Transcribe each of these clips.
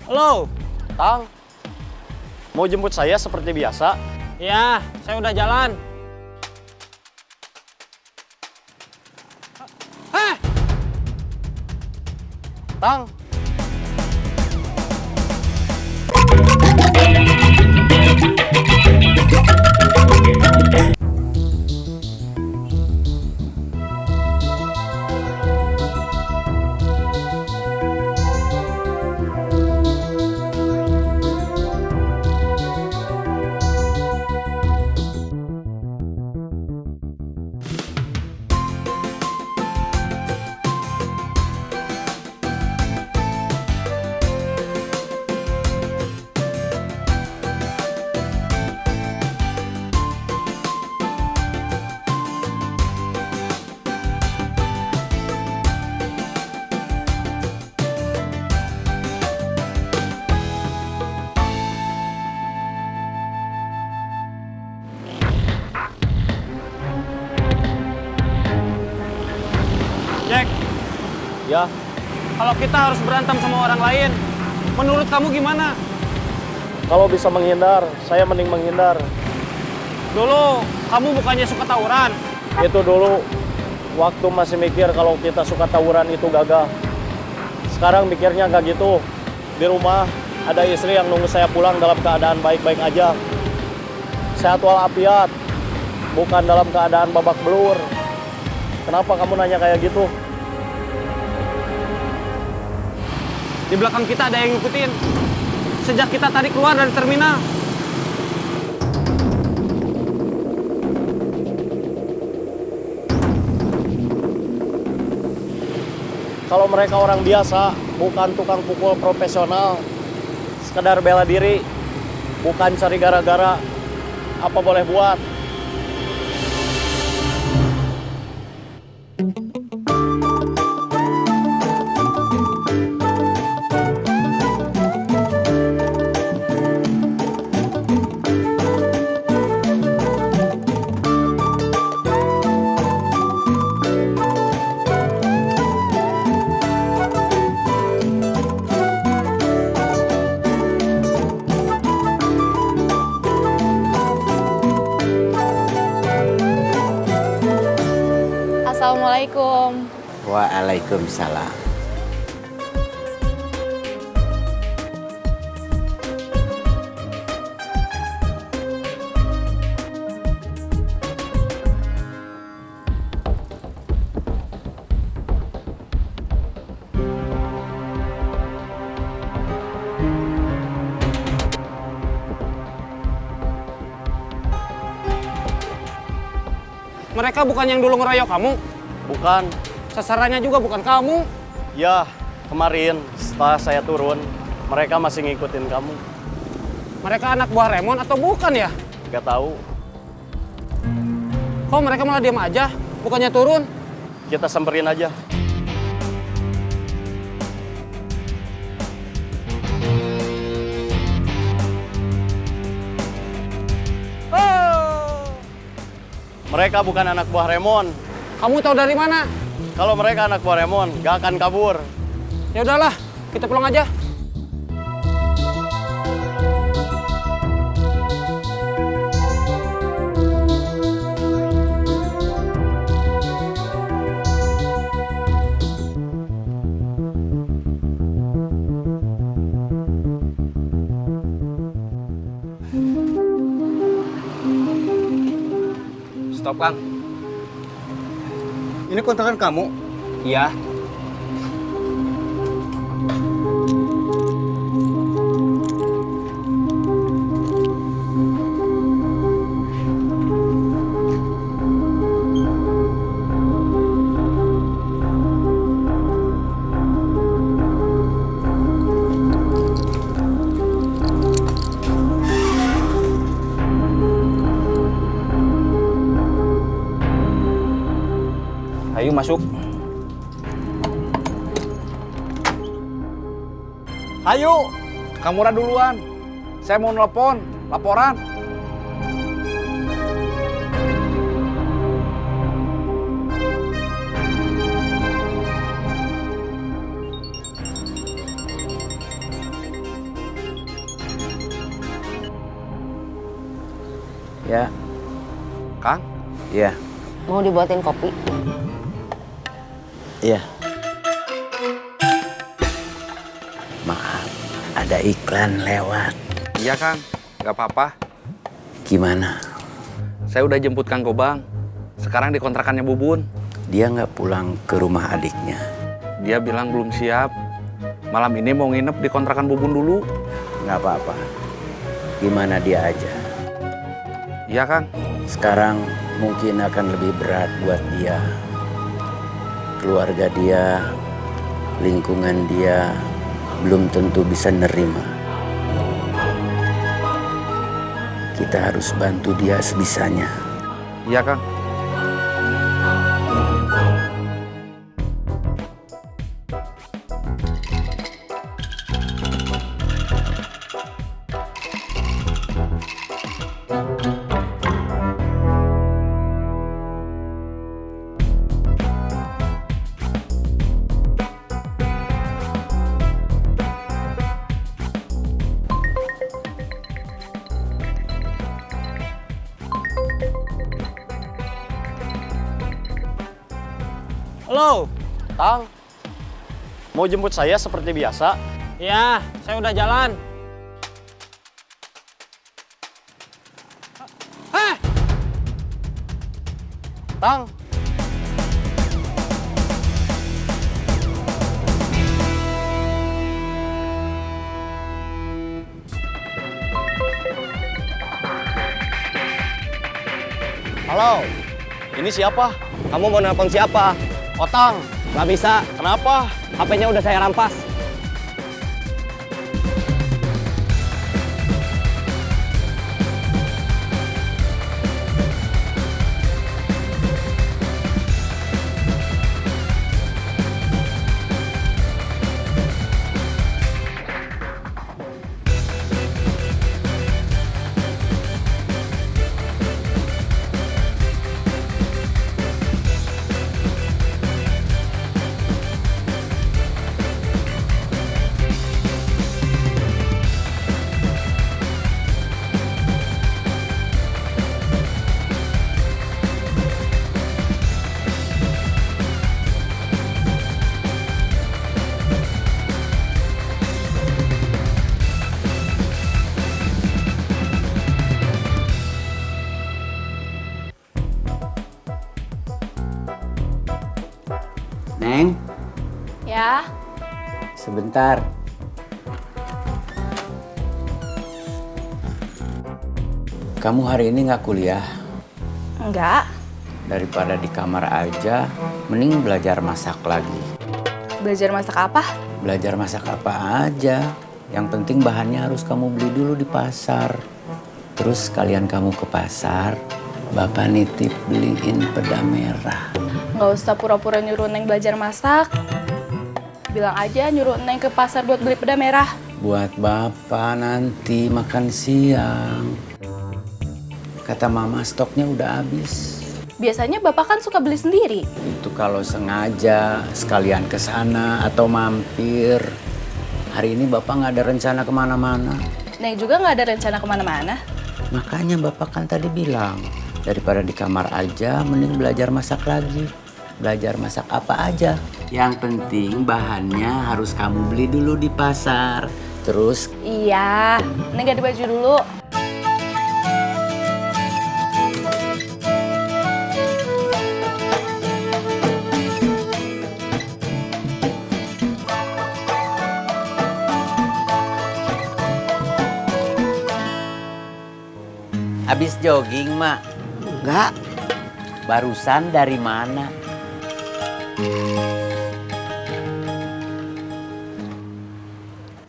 Halo. Tang, mau jemput saya seperti biasa? Iya, saya udah jalan. Hah? Tang. Jack, Ya, kalau kita harus berantem sama orang lain, menurut kamu gimana? kalau bisa menghindar, saya mending menghindar. Dulu kamu bukannya suka tawuran. Itu dulu, waktu masih mikir kalau kita suka tawuran itu gagah. Sekarang mikirnya nggak gitu. Di rumah ada istri yang nunggu saya pulang dalam keadaan baik-baik aja. Sehat walafiat, bukan dalam keadaan babak belur. Kenapa kamu nanya kayak gitu? Di belakang kita ada yang ngikutin. Sejak kita tadi keluar dari terminal. Kalau mereka orang biasa, bukan tukang pukul profesional, sekedar bela diri, bukan cari gara-gara, apa boleh buat. Assalamualaikum. Waalaikumsalam. Mereka bukan yang dulu ngeroyok kamu. Bukan. Sasarannya juga bukan kamu. Ya, kemarin setelah saya turun, mereka masih ngikutin kamu. Mereka anak buah Remon atau bukan ya? Gak tahu. Kok mereka malah diam aja? Bukannya turun? Kita samperin aja. Oh. Mereka bukan anak buah Remon. Kamu tahu dari mana? Kalau mereka anak buah Remon, gak akan kabur. Ya udahlah, kita pulang aja. Stop, Kang. Ini kontrakan kamu? Iya. Ayo masuk. Ayo, kamu duluan. Saya mau nelpon, laporan. Ya, Kang, iya, Mau dibuatin kopi? iya. Maaf, ada iklan lewat. iya Kang, nggak apa-apa. Gimana? Saya udah jemput Kang Gobang. Sekarang di kontrakannya Bubun. Dia nggak pulang ke rumah adiknya. Dia bilang belum siap. Malam ini mau nginep di kontrakan Bubun dulu. Nggak apa-apa. Gimana dia aja. Iya Kang. Sekarang mungkin akan lebih berat buat dia. Keluarga dia, lingkungan dia belum tentu bisa nerima. Kita harus bantu dia sebisanya. Iya Kang. Halo. Tang, mau jemput saya seperti biasa? Ya, saya udah jalan. Tang, halo, ini siapa? Kamu mau nelpon siapa? Otang, Gak bisa. kenapa? HP-nya udah saya rampas. Neng, Ya. sebentar. Kamu hari ini nggak kuliah? Enggak. Daripada di kamar aja, mending belajar masak lagi. Belajar masak apa? Belajar masak apa aja. Yang penting bahannya harus kamu beli dulu di pasar. Terus sekalian kamu ke pasar, Bapak nitip beliin peda merah. Nggak usah pura-pura nyuruh Neng belajar masak. Bilang aja nyuruh Neng ke pasar buat beli peda merah. Buat Bapak nanti makan siang. Kata Mama stoknya udah habis. Biasanya Bapak kan suka beli sendiri. Itu kalau sengaja sekalian ke sana atau mampir. Hari ini Bapak nggak ada rencana kemana-mana. Neng juga nggak ada rencana kemana-mana. Makanya Bapak kan tadi bilang, daripada di kamar aja, mending belajar masak lagi. Belajar masak apa aja. Yang penting bahannya harus kamu beli dulu di pasar. Terus Iya, Neng ganti baju dulu. habis jogging, Mak. Enggak, Barusan dari mana?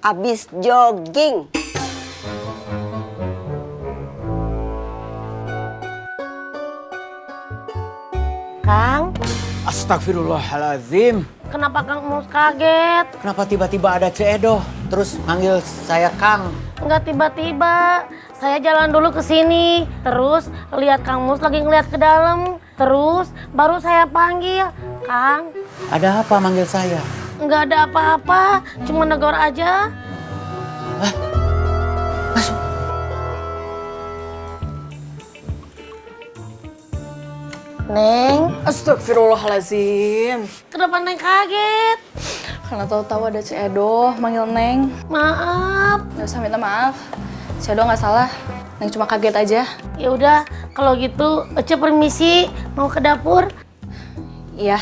habis jogging. Kang, Astagfirullahaladzim. kenapa Kang Mus kaget? Kenapa tiba-tiba ada Ceedoh? Terus manggil saya Kang. Enggak tiba-tiba. Saya jalan dulu ke sini. Terus lihat Kang Mus lagi ngeliat ke dalam. Terus baru saya panggil. Kang, Ada apa manggil saya? enggak ada apa-apa. Cuma negor aja. Masuk. Neng, Astagfirullahaladzim. kenapa Neng kaget? Karena tahu-tahu ada Cik Edo manggil Neng. Maaf. Gak usah minta maaf. Cik Edo nggak salah. Neng cuma kaget aja. Ya udah, kalau gitu Ece permisi mau ke dapur. Iya.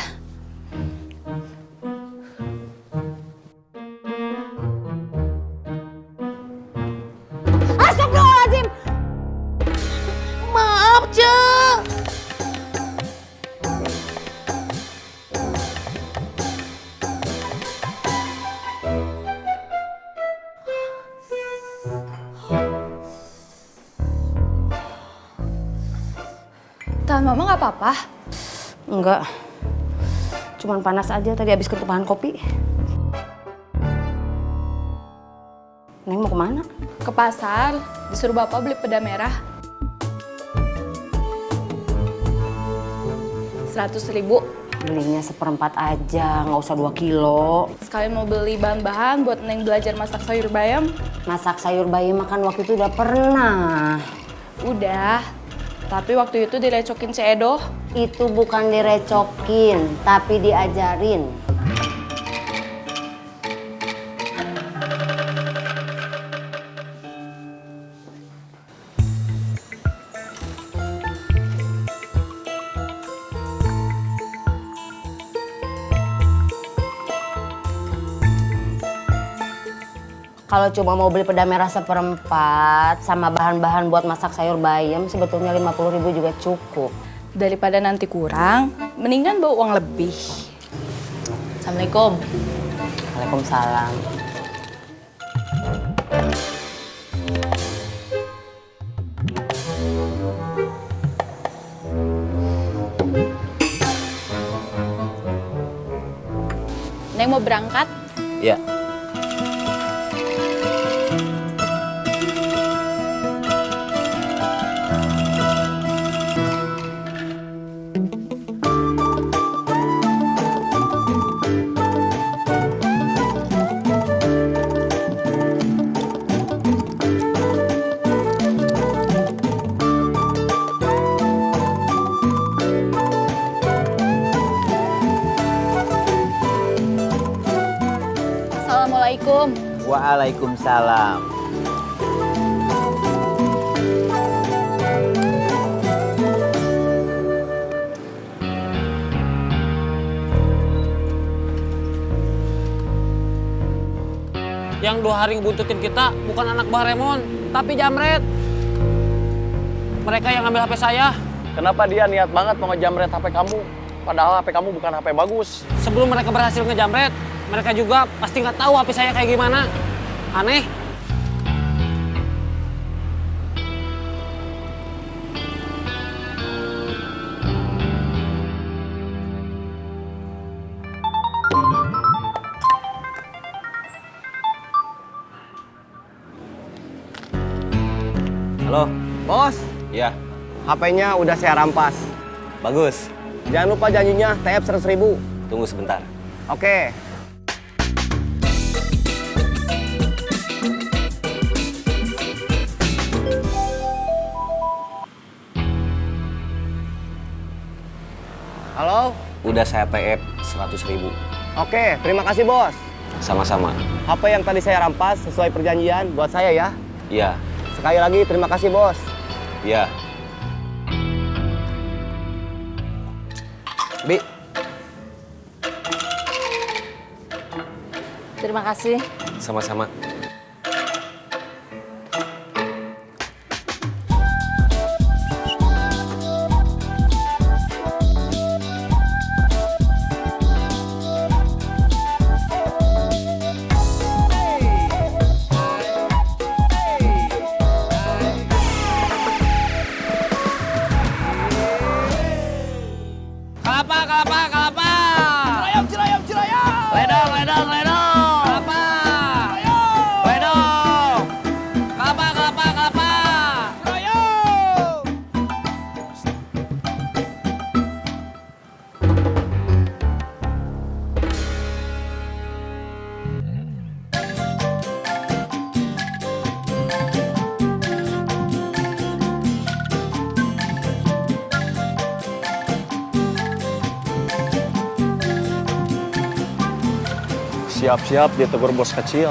Astagfirullahaladzim. Maaf, Cek. Tahan mama nggak apa-apa. Enggak. Cuman panas aja tadi habis ketupahan kopi. Neng mau kemana? Ke pasar, disuruh bapak beli peda merah. 100.000. Belinya seperempat aja, nggak usah 2 kilo. Sekalian mau beli bahan-bahan buat Neng belajar masak sayur bayam. Masak sayur bayam makan waktu itu udah pernah. Udah. Tapi waktu itu direcokin Cik Edo. Itu bukan direcokin, tapi diajarin. Kalau cuma mau beli peda merah seperempat sama bahan-bahan buat masak sayur bayam sebetulnya 50.000 juga cukup. Daripada nanti kurang, mendingan bawa uang lebih. Assalamualaikum. Waalaikumsalam. Neng mau berangkat? Iya. Assalamualaikum. Waalaikumsalam. Yang 2 hari ngebuntutin kita bukan anak Bah Remon, tapi Jamret. Mereka yang ngambil HP saya. Kenapa dia niat banget mau ngejamret HP kamu? Padahal HP kamu bukan HP bagus. Sebelum mereka berhasil ngejamret, mereka juga pasti nggak tahu HP saya kayak gimana. Aneh. Halo, Bos, iya, HP-nya udah saya rampas. bagus. Jangan lupa janjinya TF 100.000. Tunggu sebentar. Oke. Halo? Udah saya TF 100.000. Oke, terima kasih bos. Sama-sama. HP yang tadi saya rampas sesuai perjanjian buat saya ya. Iya, Sekali lagi terima kasih bos. iya. Bi, Terima kasih. Sama-sama. kelapa, kelapa, kelapa. Cirayam, cirayam, cirayam. Ledang, ledang, ledang. Kelapa. Cirayam. siap-siap ditegur bos kecil.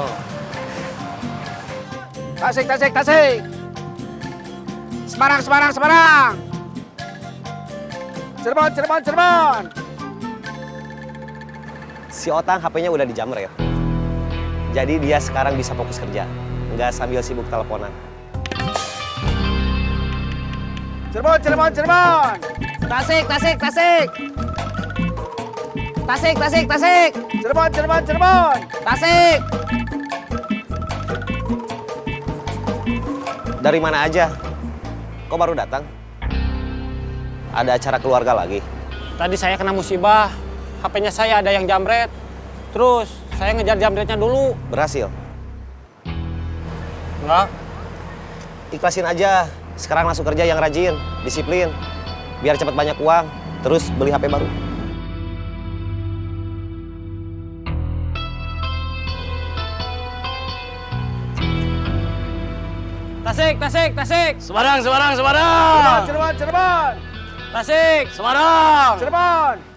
Tasik, tasik, tasik. Semarang, Semarang, Semarang. Cirebon, Cirebon, Cirebon. Si Otang HP-nya udah dijamret. Jadi dia sekarang bisa fokus kerja, nggak sambil sibuk teleponan. Cirebon, Cirebon, Cirebon. Tasik, tasik, tasik. Tasik, tasik, tasik. Cirebon, Cirebon, Cirebon. Tasik. Dari mana aja? Kok baru datang? Ada acara keluarga lagi? Tadi saya kena musibah. HP-nya saya ada yang jamret. Terus saya ngejar jamretnya dulu. Berhasil? Enggak. Ikhlasin aja. Sekarang langsung kerja yang rajin, disiplin. Biar cepat banyak uang, terus beli HP baru. Tasik, tasik, tasik. Semarang, Semarang, Semarang. Cirebon, Cirebon. Tasik, Semarang. Cirebon.